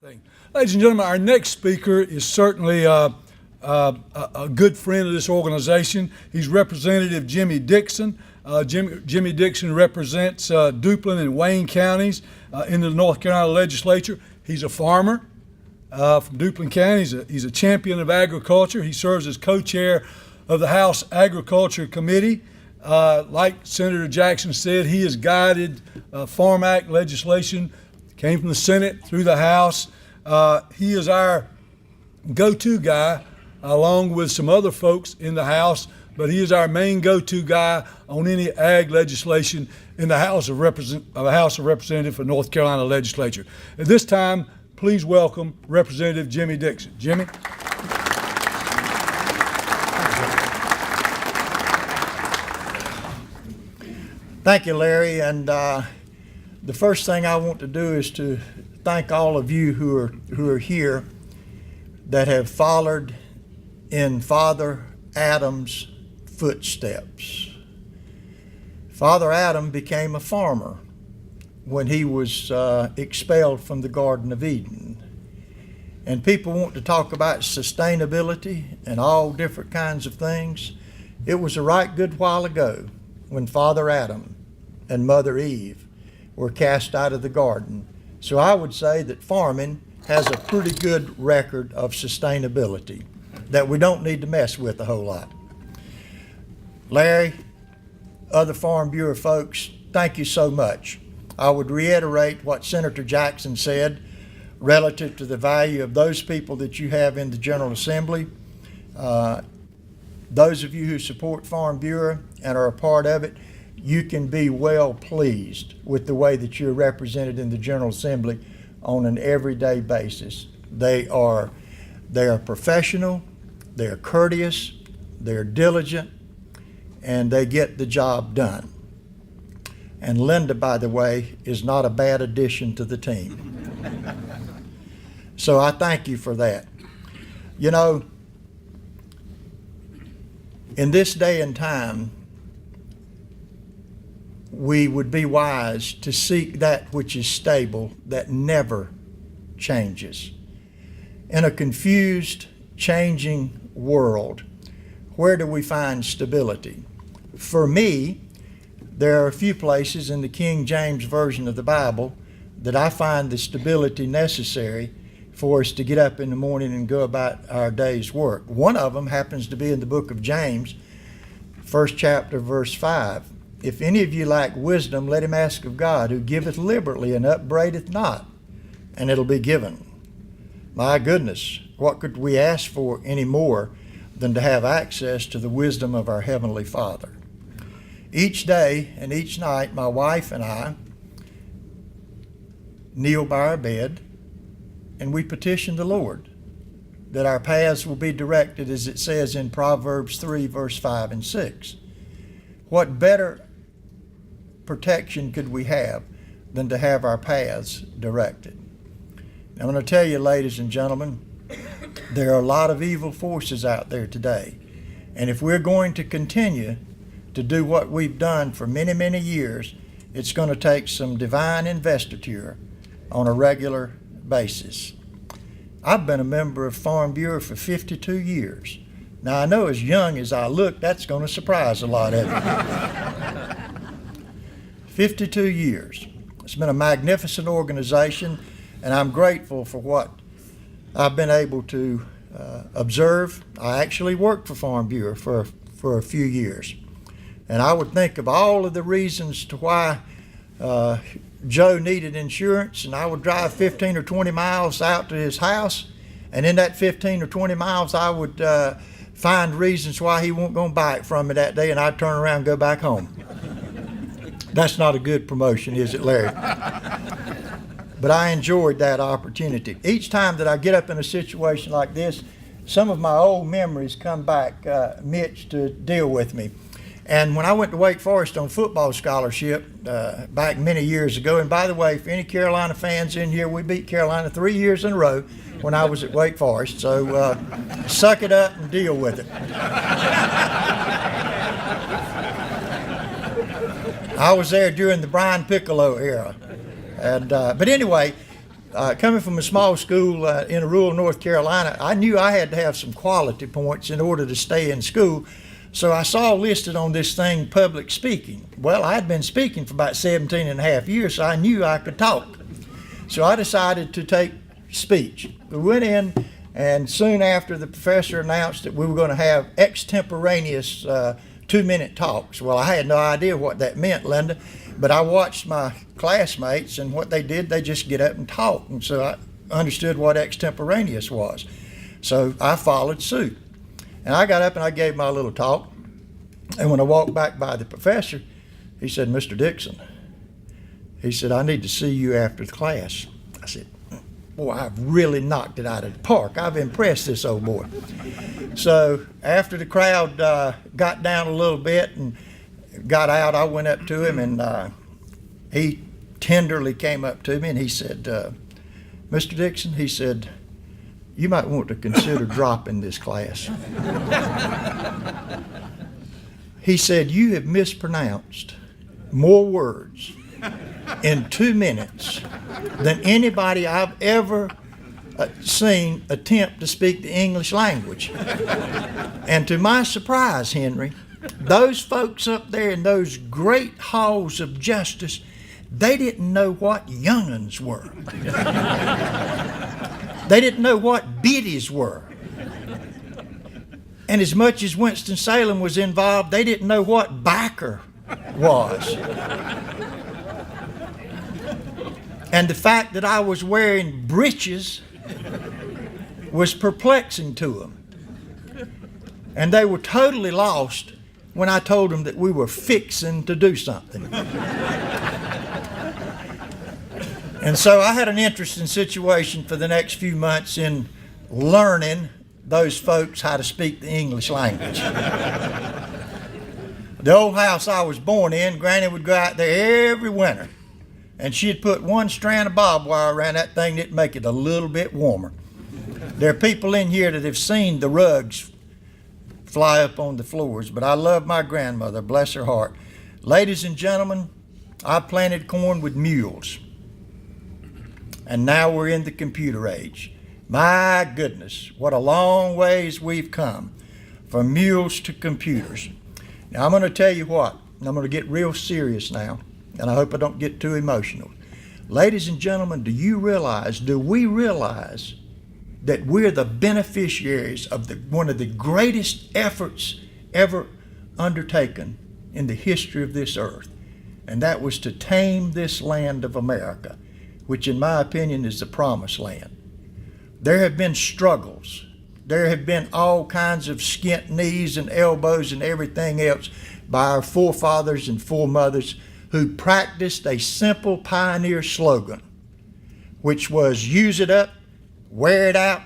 Ladies and gentlemen, our next speaker is certainly a good friend of this organization. He's Representative Jimmy Dixon. Jimmy Dixon represents Duplin and Wayne counties in the North Carolina legislature. He's a farmer from Duplin County. He's a champion of agriculture. He serves as co-chair of the House Agriculture Committee. Like Senator Jackson said, he has guided Farm Act legislation, came from the Senate through the House. He is our go-to guy, along with some other folks in the House, but he is our main go-to guy on any ag legislation in the House of Representatives for North Carolina legislature. At this time, please welcome Representative Jimmy Dixon. Jimmy. Thank you, Larry. And the first thing I want to do is to thank all of you who are here that have followed in Father Adam's footsteps. Father Adam became a farmer when he was expelled from the Garden of Eden. And people want to talk about sustainability and all different kinds of things. It was a right good while ago when Father Adam and Mother Eve were cast out of the garden. So I would say that farming has a pretty good record of sustainability that we don't need to mess with a whole lot. Larry, other Farm Bureau folks, thank you so much. I would reiterate what Senator Jackson said relative to the value of those people that you have in the General Assembly. Those of you who support Farm Bureau and are a part of it, you can be well pleased with the way that you're represented in the General Assembly on an everyday basis. They are professional, they're courteous, they're diligent, and they get the job done. And Linda, by the way, is not a bad addition to the team. So I thank you for that. You know, in this day and time, we would be wise to seek that which is stable, that never changes. In a confused, changing world, where do we find stability? For me, there are a few places in the King James Version of the Bible that I find the stability necessary for us to get up in the morning and go about our day's work. One of them happens to be in the book of James, 1st chapter, verse 5. If any of you lack wisdom, let him ask of God, who giveth liberally and upbraideth not, and it'll be given. My goodness, what could we ask for any more than to have access to the wisdom of our Heavenly Father? Each day and each night, my wife and I kneel by our bed and we petition the Lord that our paths will be directed, as it says in Proverbs 3, verse 5 and 6. What better protection could we have than to have our paths directed? I'm going to tell you, ladies and gentlemen, there are a lot of evil forces out there today. And if we're going to continue to do what we've done for many, many years, it's going to take some divine investiture on a regular basis. I've been a member of Farm Bureau for 52 years. Now, I know as young as I look, that's going to surprise a lot of you. 52 years. It's been a magnificent organization, and I'm grateful for what I've been able to observe. I actually worked for Farm Bureau for a few years. And I would think of all of the reasons to why Joe needed insurance, and I would drive 15 or 20 miles out to his house, and in that 15 or 20 miles I would find reasons why he wasn't going to buy it from me that day, and I'd turn around and go back home. That's not a good promotion, is it, Larry? But I enjoyed that opportunity. Each time that I get up in a situation like this, some of my old memories come back, Mitch, to deal with me. And when I went to Wake Forest on football scholarship back many years ago, and by the way, for any Carolina fans in here, we beat Carolina 3 years in a row when I was at Wake Forest. So suck it up and deal with it. I was there during the Brian Piccolo era. And but anyway, coming from a small school in rural North Carolina, I knew I had to have some quality points in order to stay in school. So I saw listed on this thing, public speaking. Well, I had been speaking for about 17 and a half years, so I knew I could talk. So I decided to take speech. We went in, and soon after, the professor announced that we were going to have extemporaneous 2-minute talks. Well, I had no idea what that meant, Linda, but I watched my classmates, and what they did, they just get up and talk. And so I understood what extemporaneous was. So I followed suit. And I got up and I gave my little talk. And when I walked back by the professor, he said, "Mr. Dixon," he said, "I need to see you after the class." I said, "Boy, I've really knocked it out of the park. I've impressed this old boy." So after the crowd got down a little bit and got out, I went up to him, and he tenderly came up to me and he said, "Mr. Dixon," he said, "you might want to consider dropping this class." He said, "You have mispronounced more words in 2 minutes than anybody I've ever seen attempt to speak the English language." And to my surprise, Henry, those folks up there in those great halls of justice, they didn't know what young'uns were. They didn't know what biddies were. And as much as Winston-Salem was involved, they didn't know what backer was. And the fact that I was wearing breeches was perplexing to them. And they were totally lost when I told them that we were fixing to do something. And so I had an interesting situation for the next few months in learning those folks how to speak the English language. The old house I was born in, Granny would go out there every winter, and she'd put one strand of barbed wire around that thing that'd make it a little bit warmer. There are people in here that have seen the rugs fly up on the floors, but I love my grandmother, bless her heart. Ladies and gentlemen, I planted corn with mules. And now we're in the computer age. My goodness, what a long ways we've come from mules to computers. Now I'm going to tell you what, and I'm going to get real serious now, and I hope I don't get too emotional. Ladies and gentlemen, do we realize that we're the beneficiaries of one of the greatest efforts ever undertaken in the history of this earth? And that was to tame this land of America, which in my opinion is the promised land. There have been struggles. There have been all kinds of skint knees and elbows and everything else by our forefathers and foremothers who practiced a simple pioneer slogan, which was use it up, wear it out,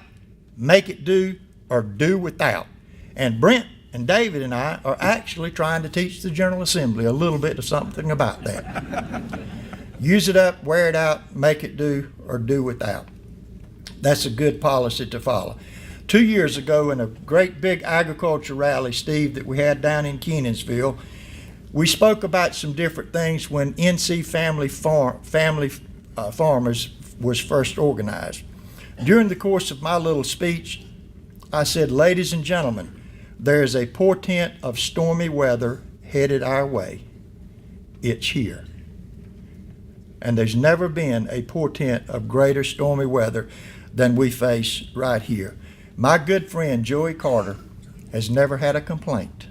make it do, or do without. And Brent and David and I are actually trying to teach the General Assembly a little bit of something about that. Use it up, wear it out, make it do, or do without. That's a good policy to follow. 2 years ago, in a great big agriculture rally, Steve, that we had down in Kenansville, we spoke about some different things when NC Family Farmers was first organized. During the course of my little speech, I said, "Ladies and gentlemen, there is a portent of stormy weather headed our way. It's here." And there's never been a portent of greater stormy weather than we face right here. My good friend Joey Carter has never had a complaint.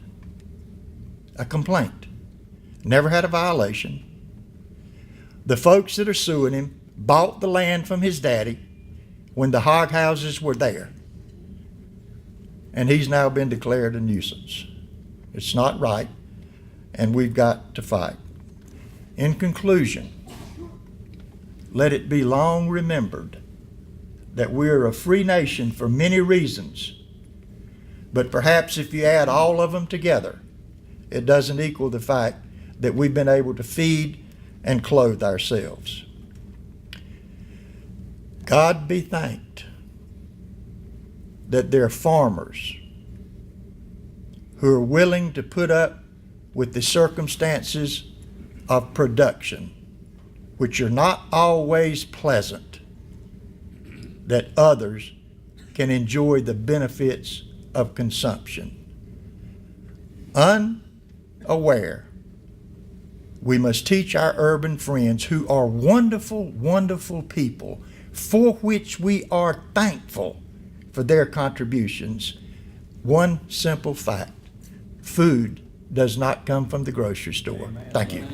A complaint. Never had a violation. The folks that are suing him bought the land from his daddy when the hog houses were there. And he's now been declared a nuisance. It's not right, and we've got to fight. In conclusion, let it be long remembered that we're a free nation for many reasons, but perhaps if you add all of them together, it doesn't equal the fact that we've been able to feed and clothe ourselves. God be thanked that there are farmers who are willing to put up with the circumstances of production, which are not always pleasant. that others can enjoy the benefits of consumption. Unaware, we must teach our urban friends, who are wonderful, wonderful people, for which we are thankful for their contributions, one simple fact: food does not come from the grocery store. Thank you.